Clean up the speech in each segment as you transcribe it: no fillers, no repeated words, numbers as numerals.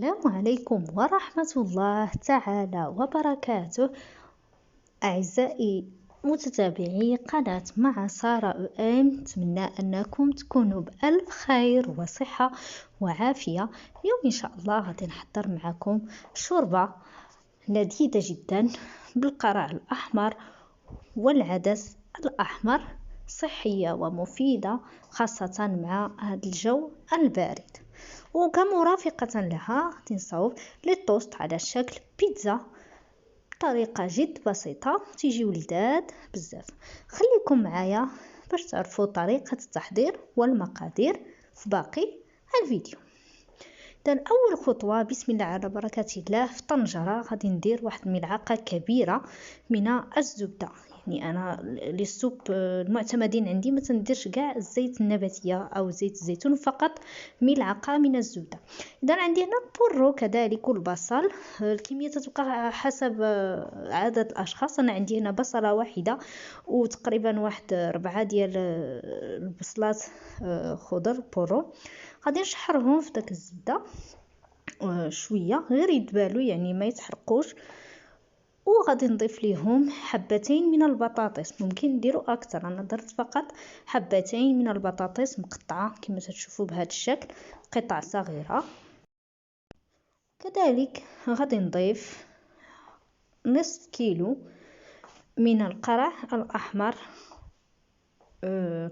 السلام عليكم ورحمة الله تعالى وبركاته. أعزائي متتابعي قناة مع سارة نتمنى أنكم تكونوا بألف خير وصحة وعافية. اليوم إن شاء الله غادي نحضر معكم شوربة لذيذة جدا بالقرع الأحمر والعدس الأحمر، صحية ومفيدة خاصة مع هذا الجو البارد. وكمرافقة لها غادي نصاوب لي توست على شكل بيتزا بطريقة جد بسيطة تيجي ولذاذ بزاف. خليكم معايا باش تعرفوا طريقة التحضير والمقادير في باقي الفيديو. إذن أول خطوة بسم الله على بركة الله، في طنجرة غادي ندير واحد الملعقة كبيرة من الزبدة. يعني أنا للسوب المعتمدين عندي ما تنديرش كاع الزيت النباتية أو زيت الزيتون، فقط ملعقة من الزبدة. إذا عندي هنا البورو كذلك والبصل، الكمية تتبقى حسب عدد الأشخاص. أنا عندي هنا بصلة واحدة وتقريبا واحد 4 ديال البصلات خضر بورو. غادي نشحرهم في داك الزبدة شوية غير يدبالو، يعني ما يتحرقوش. وغادي نضيف ليهم حبتين من البطاطس، ممكن نديروا اكثر، انا درت فقط حبتين من البطاطس مقطعه كما تشوفوا بهذا الشكل، قطع صغيره. كذلك غادي نضيف نصف كيلو من القرع الاحمر،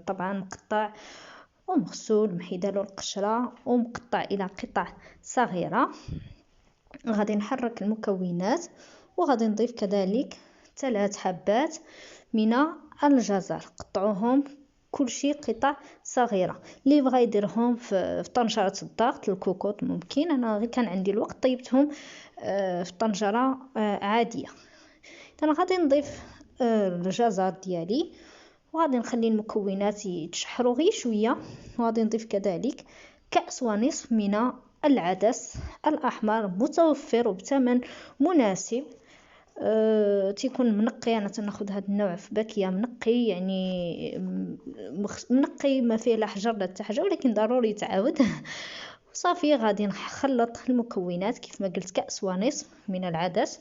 طبعا مقطع ومغسول محيدالو القشره ومقطع الى قطع صغيره. غادي نحرك المكونات وغادي نضيف كذلك 3 حبات من الجزر، قطعوهم كل شيء قطع صغيره. اللي بغى يديرهم في طنجره الضغط الكوكوط ممكن، انا غير كان عندي الوقت طيبتهم في طنجره عاديه. انا غادي نضيف الجزر ديالي وغادي نخلي المكونات يتشحروا غير شويه. وغادي نضيف كذلك كأس ونصف من العدس الأحمر متوفر وبثمن مناسب. تيكون منقي، انا تناخذ هذا النوع في باكيه منقي، يعني منقي ما فيه لا حجر لا حتى حاجه، ولكن ضروري تعاود. صافي غادي نخلط المكونات كيف ما قلت كأس ونصف من العدس.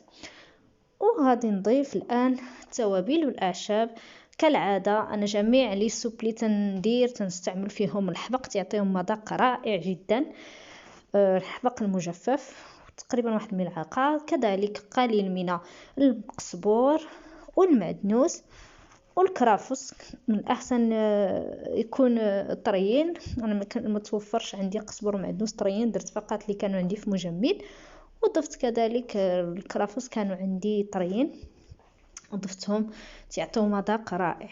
وغادي نضيف الان التوابل والاعشاب كالعاده. انا جميع لي سوب اللي تندير تنستعمل فيهم الحبق، تعطيهم مذاق رائع جدا. الحبق المجفف تقريبا واحد الملعقه، كذلك قليل من القزبور والمعدنوس والكرافس، من الاحسن يكون طريين. انا ما توفرش عندي قزبور ومعدنوس طريين، درت فقط اللي كانوا عندي في مجمد، وضفت كذلك الكرافس كانوا عندي طريين وضفتهم، تعطيو مذاق رائع.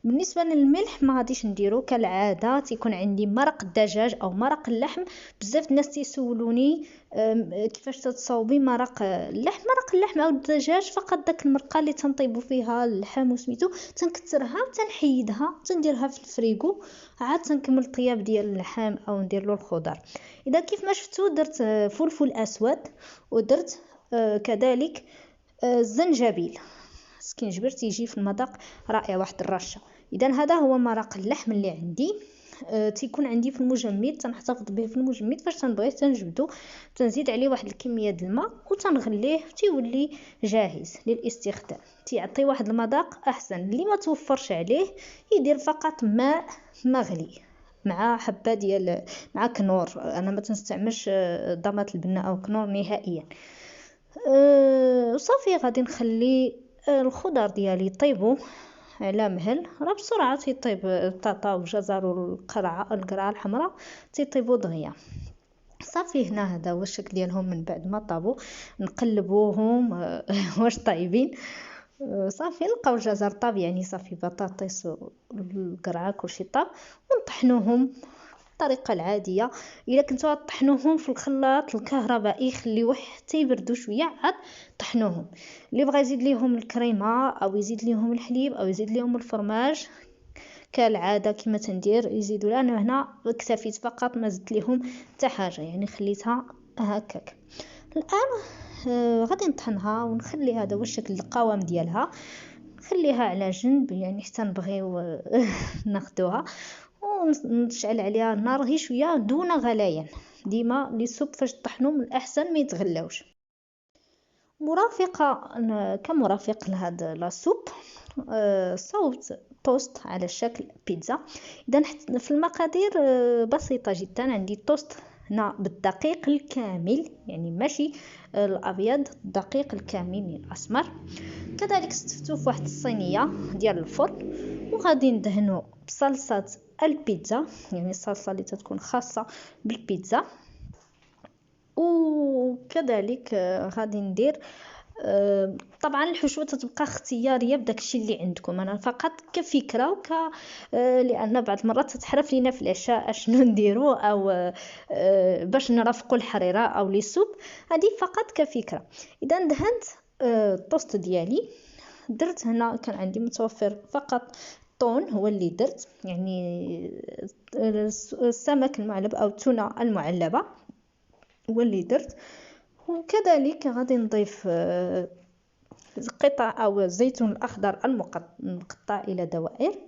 بالنسبه للملح ما غاديش نديرو كالعاده، تيكون عندي مرق الدجاج او مرق اللحم. بزاف الناس تيسولوني كيفاش تتصاوبي مرق اللحم. مرق اللحم او الدجاج فقط داك المرقه اللي تنطيبوا فيها اللحم وسميتو، تنكثرها وتنحيدها تنديرها في الفريغو، عاد تنكمل الطياب ديال اللحم او ندير له الخضر. اذا كيف ما شفتوا درت فلفل اسود ودرت كذلك الزنجبيل، سكينجبير تيجي في المذاق رائع، واحد الرشه. اذا هذا هو مرق اللحم اللي عندي. تيكون عندي في المجمد، تنحتفظ به في المجمد فاش تنبغيه تنجبدو، تنزيد عليه واحد الكميه د الماء وتنغليه تيولي جاهز للاستخدام. تيعطي واحد المذاق احسن. اللي ما توفرش عليه يدير فقط ماء مغلي مع حبه ديال مع كنور. انا ما تنستعملش ضمات البنه او كنور نهائيا. وصافي غادي نخلي الخضر ديالي يطيبوا على مهل، راه بسرعه تيطيب البطاطا والجزر والقرعه الحمراء تيطيبوا دغيا. صافي هنا هذا هو الشكل ديالهم من بعد ما طابوا. نقلبوهم واش طايبين. صافي نلقاو الجزر طاب، يعني صافي بطاطس والقرعه كلشي طاب، ونطحنوهم الطريقه العاديه. الا كنتو طحنوهم في الخلاط الكهربائي خليوه حتى يبردوا شويه عاد طحنوهم. اللي بغى يزيد ليهم الكريمه او يزيد ليهم الحليب او يزيد ليهم الفرماج كالعاده كما تندير يزيدوا. انا هنا اكتفيت فقط ما زدت ليهم حتى حاجه، يعني خليتها هكاك. الان غادي نطحنها ونخلي هذا هو الشكل القوام ديالها، نخليها على جنب يعني حتى نبغيو ناخذوها. ونشعل عليها النار غير شويه دون غليان. ديما لي سوب فاش طحنوا من الاحسن ما يتغلاوش. مرافقه كمرافق لهاد لا سوب صوت توست على شكل بيتزا. اذا في المقادير بسيطه جدا. عندي توست هنا بالدقيق الكامل، يعني ماشي الابيض، الدقيق الكامل الاسمر. كذلك استفتو في واحد الصينيه ديال الفرن، وغادي ندهنو بصلصه البيتزا، يعني الصلصه اللي تكون خاصه بالبيتزا. وكذلك غادي ندير طبعا الحشوه تتبقى اختياريه بداكشي اللي عندكم. انا فقط كفكره لان بعض المرات تتحرف لينا في العشاء اشنو نديرو، او باش نرافقوا الحريره او لي سوب. هذه فقط كفكره. اذا دهنت الطوست ديالي، درت هنا كان عندي متوفر فقط طون هو اللي درت، يعني السمك المعلب او التونه المعلبه هو اللي درت. وكذلك غادي نضيف قطع او الزيتون الاخضر المقطع الى دوائر.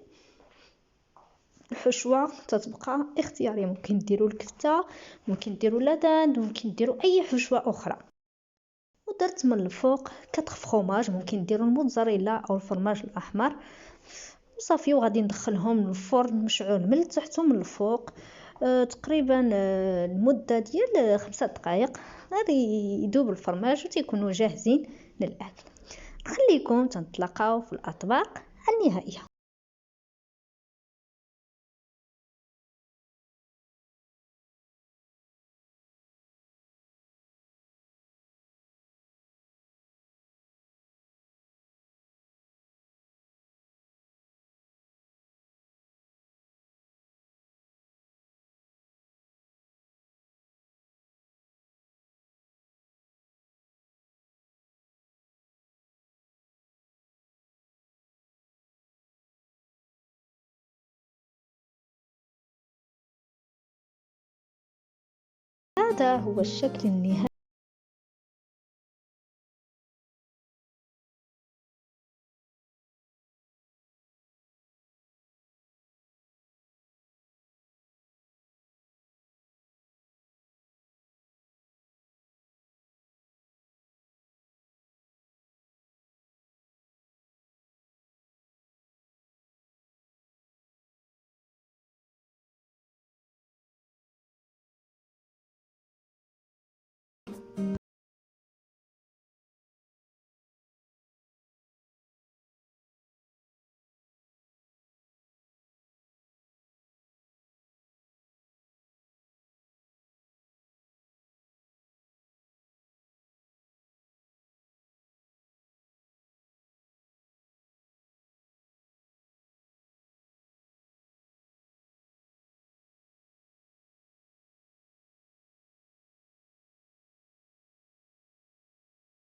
الحشوه تتبقى اختياريه، ممكن ديروا الكفته، ممكن ديروا لدند، ممكن ديروا اي حشوه اخرى. ودرت من الفوق كتر فخوماج، ممكن ديروا الموتزاريلا او الفرماج الاحمر. وصافي وغادي ندخلهم للفرن مشعول من التحت ومن الفوق تقريبا المده ديال 5 دقائق. غادي يذوب الفرماج وتيكونوا جاهزين للاكل. نخليكم تنتلاقاو في الاطباق النهائيه. هذا هو الشكل النهائي